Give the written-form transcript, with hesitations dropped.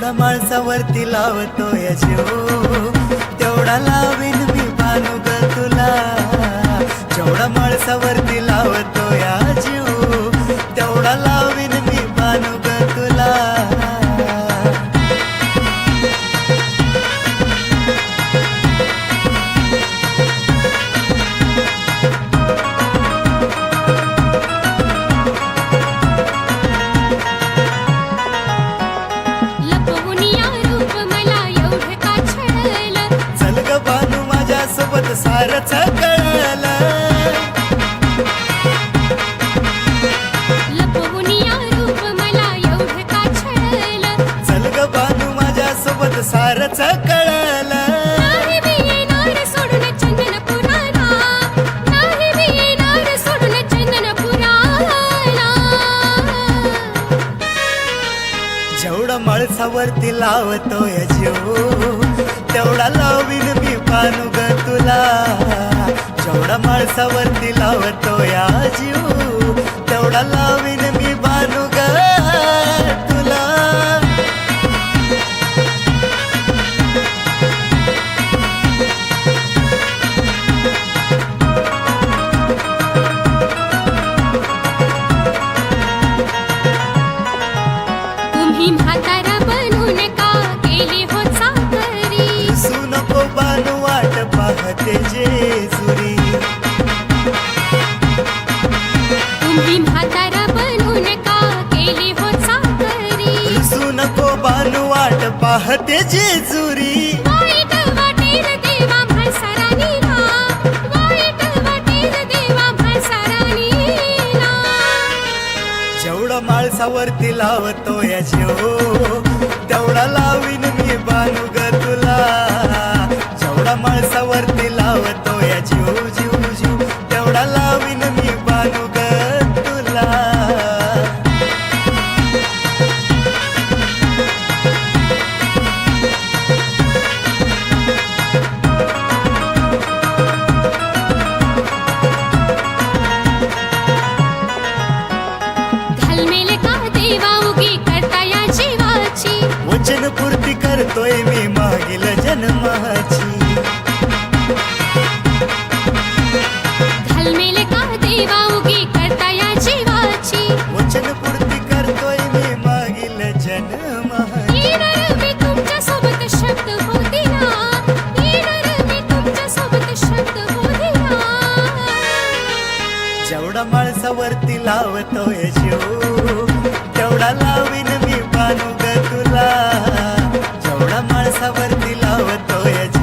जेवढा माणसावरती लावतोय जीव तेवढा लावीन मी बानू ग तुला. जेवढा माणसावरती लावतोय जीव तेवढा लावीन मी बानू ग तुला. सारच कळलं लपवून या रूप मला एवढं का छळलं. चल ग बानू माझ्यासोबत सारच कळलं. नाही मी येणार सोडून चंदनपुराला, नाही मी येणार सोडून चंदनपुराला. जेवढा माणसावरती लावतोय जीव तेवढा लावीन मी बानू ग तुला. जेवढा माणसावरती लावतोय जीव तेवढा लावीन मी बानू ग तुला. तुम्ही म्हातारा बनून का गेले हो चाकरी. दिसू नको बानू वाट पाहते जेजुरी. तुम्ही म्हातारा बनून का गेले हो चाकरी. दिसू नको बानू वाट पाहते जेजुरी. वाईट वाटेल देवा म्हातारानीला, वाईट वाटेल देवा म्हातारानीला. जेवढा माणसावरती लावतोय जीव तेवढा लावीन मी बानू ग तुला. जेवढा माणसावरती लावतोय जीव जीव जीव तेवढा लावीन मी बानू ग तुला. घालमेल का देवा उगी करता या जीवाची. वचन पूर्ती करतोय मी मागील जन्माची. घालमेल का देवा उगी करता या जीवाची. वचन पूर्ती करतोय मी मागील जन्माची. येणार मी तुमच्या सोबत शब्द होती ना, येणार मी तुमच्या सोबत शब्द होती ना. जेवढा माणसावरती लावतोय जीव तेवढा लावीन मी बानू ग तुला. जेवढा माणसावरती लावतोय जीव